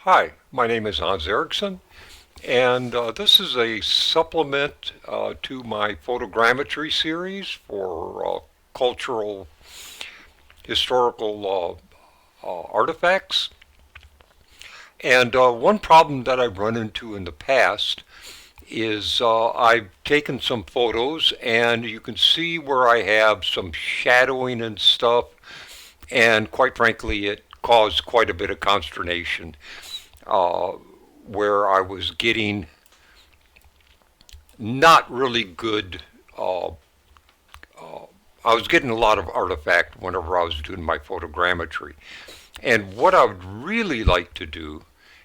Hi, my name is Hans Eriksson, and this is a supplement to my photogrammetry series for cultural historical artifacts. And one problem that I've run into in the past is I've taken some photos, and you can see where I have some shadowing and stuff, and quite frankly, it caused quite a bit of consternation uh, where I was getting not really good. Uh, I was getting a lot of artifact whenever I was doing my photogrammetry. And what I would really like to do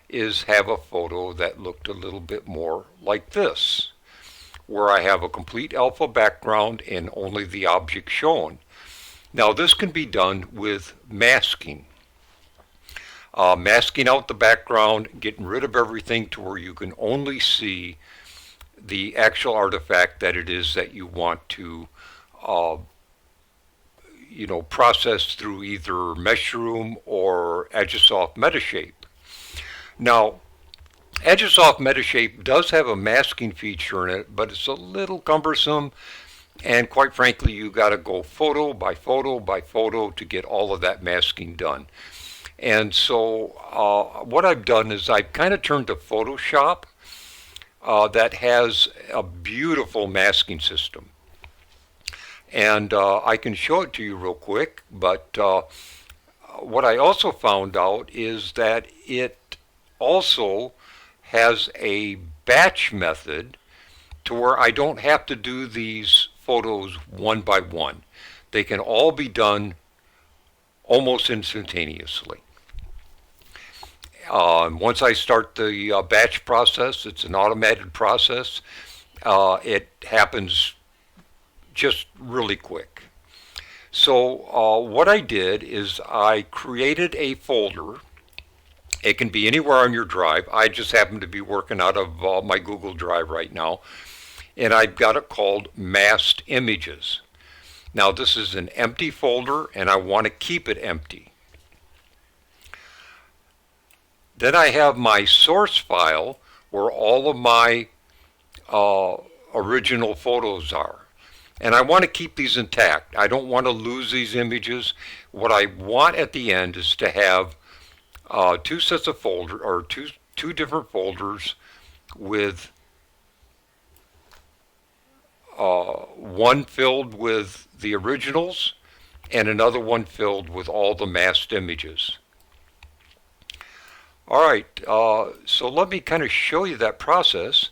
is have a photo that looked a little bit more like this, where I have a complete alpha background and only the object shown. Now, this can be done with masking. Masking out the background, getting rid of everything to where you can only see the actual artifact that it is that you want to uh, process through either Meshroom or Agisoft Metashape. Now, Agisoft Metashape does have a masking feature in it, but it's a little cumbersome, and quite frankly, you got to go photo by photo by photo to get all of that masking done. And so, what I've done is I've kind of turned to Photoshop that has a beautiful masking system. And I can show it to you real quick, but what I also found out is that it also has a batch method to where I don't have to do these photos one by one. They can all be done almost instantaneously. Once I start the batch process, it's an automated process. It happens just really quick. So what I did is I created a folder. It can be anywhere on your drive. I just happen to be working out of my Google Drive right now. And I've got it called Masked Images. Now this is an empty folder and I want to keep it empty. Then I have my source file where all of my uh, original photos are. And I want to keep these intact. I don't want to lose these images. What I want at the end is to have two sets of folders, or two different folders with one filled with the originals and another one filled with all the masked images. All right, so let me kind of show you that process.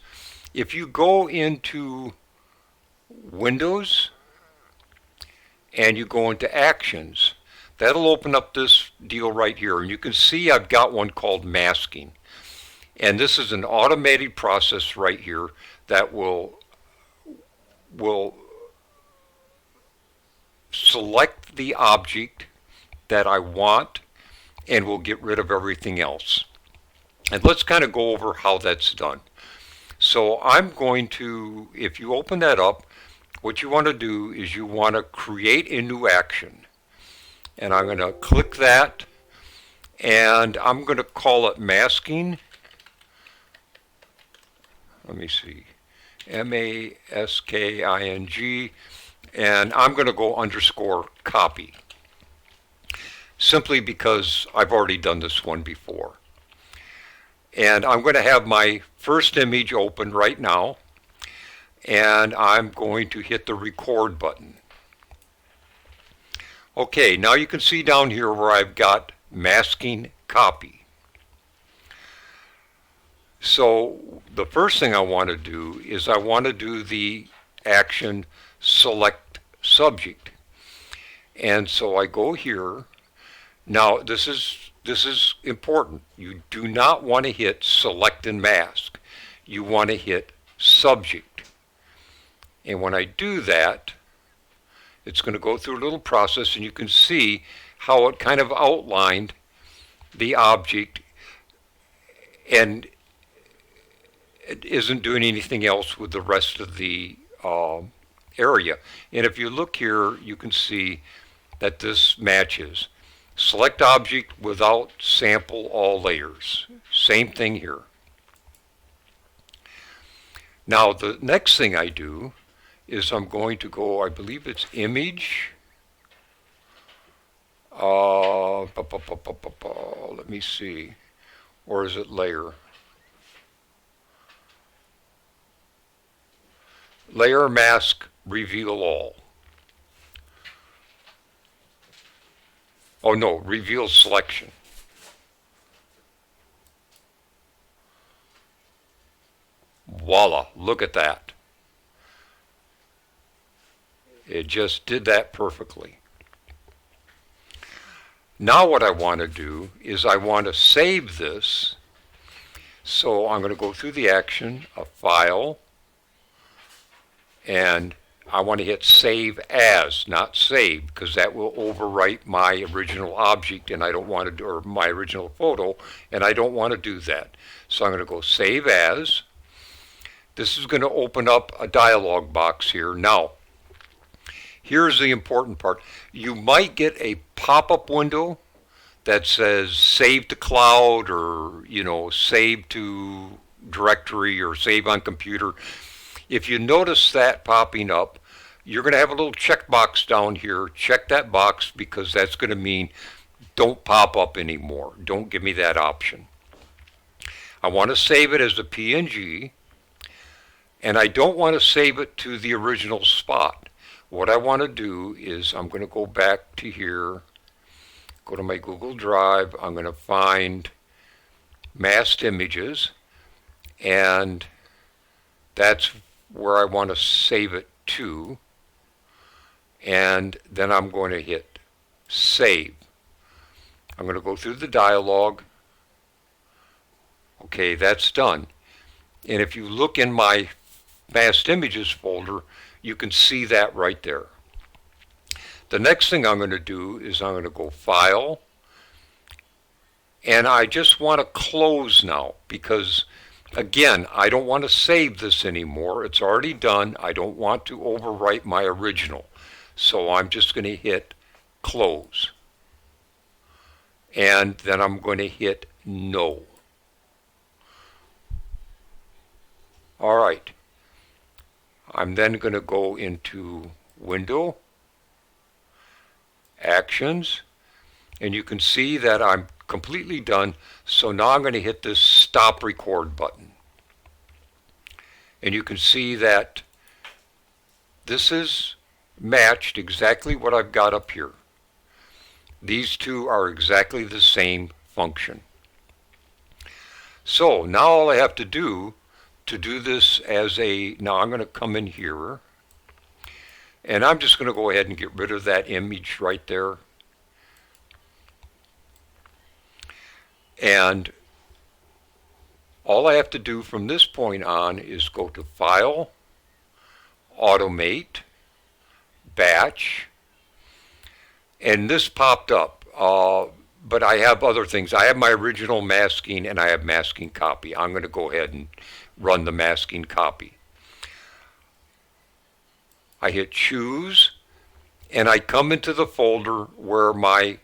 If you go into Windows and you go into Actions, that'll open up this deal right here. And you can see I've got one called Masking. And this is an automated process right here that will select the object that I want and will get rid of everything else. And let's kind of go over how that's done. So I'm going to, if you open that up, what you want to do is you want to create a new action. And I'm going to click that, and I'm going to call it masking. Let me see, masking, and I'm going to go underscore copy, simply because I've already done this one before. And I'm going to have my first image open right now, and I'm going to hit the record button. Okay, now you can see down here where I've got masking copy. So the first thing I want to do is I want to do the action select subject. And so I go here. Now this is important. You do not want to hit select and mask. You want to hit subject. And when I do that, it's going to go through a little process, and you can see how it kind of outlined the object, and it isn't doing anything else with the rest of the area. And if you look here, you can see that this matches. Select object without sample all layers. Same thing here. Now the next thing I do is I'm going to go, I believe it's image. Let me see. Or is it layer? Layer mask reveal all. Oh no, reveal selection. Voila, look at that. It just did that perfectly. Now what I want to do is I want to save this. So I'm going to go through the action of File, and I want to hit Save As, not Save, because that will overwrite my original object, and I don't want to do, or my original photo, and I don't want to do that. So I'm going to go Save As. This is going to open up a dialog box here. Now, here's the important part. You might get a pop-up window that says save to cloud, or save to directory, or save on computer. If you notice that popping up, you're going to have a little checkbox down here. Check that box, because that's going to mean don't pop up anymore. Don't give me that option. I want to save it as a PNG, and I don't want to save it to the original spot. What I want to do is I'm going to go back to here, go to my Google Drive. I'm going to find masked images, and that's where I want to save it to. And then I'm going to hit Save. I'm going to go through the dialog. Okay, that's done. And if you look in my masked images folder, you can see that right there. The next thing I'm going to do is I'm going to go File, and I just want to close now, because again, I don't want to save this anymore. It's already done. I don't want to overwrite my original. So I'm just going to hit Close. And then I'm going to hit No. All right. I'm then going to go into Window, Actions, and you can see that I'm completely done. So now I'm going to hit this Stop Record button. And you can see that this is matched exactly what I've got up here. These two are exactly the same function. So now all I have to do this as a, now I'm going to come in here, and I'm just going to go ahead and get rid of that image right there. And all I have to do from this point on is go to File, Automate, Batch, and this popped up. But I have other things. I have my original masking, and I have masking copy. I'm going to go ahead and run the masking copy. I hit Choose, and I come into the folder where my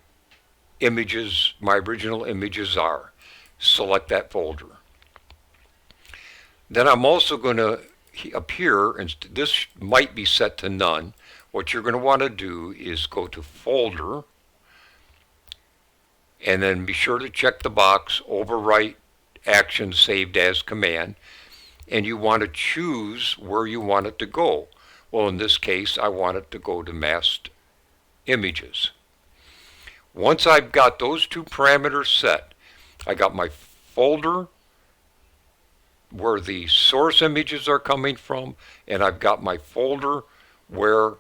images, my original images are. Select that folder. Then I'm also going to, up here, and this might be set to none. What you're going to want to do is go to Folder, and then be sure to check the box, Overwrite Action Saved as Command, and you want to choose where you want it to go. Well, in this case, I want it to go to Masked Images. Once I've got those two parameters set, I got my folder where the source images are coming from, and I've got my folder where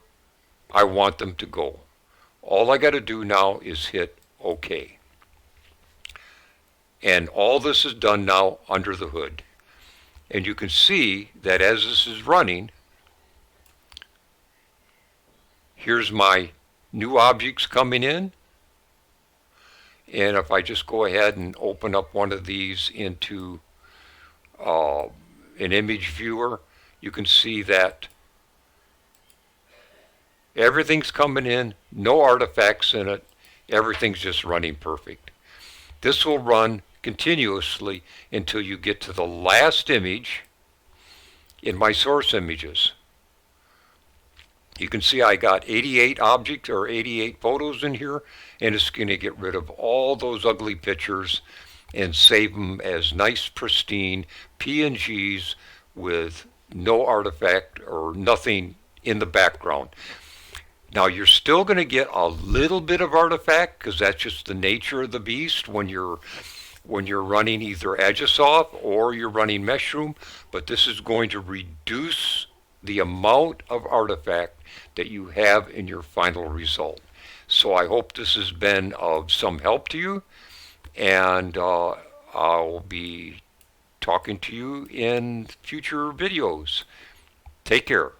I want them to go. All I got to do now is hit OK. And all this is done now under the hood. And you can see that as this is running, here's my new objects coming in. And if I just go ahead and open up one of these into an image viewer, you can see that everything's coming in, no artifacts in it, Everything's just running perfect. This will run continuously until you get to the last image in my source images. You can see I got 88 objects or 88 photos in here, and it's going to get rid of all those ugly pictures and save them as nice, pristine PNGs with no artifact or nothing in the background. Now you're still going to get a little bit of artifact because that's just the nature of the beast when you're running either Agisoft or you're running Meshroom, but this is going to reduce the amount of artifact that you have in your final result. So I hope this has been of some help to you, and I'll be talking to you in future videos. Take care.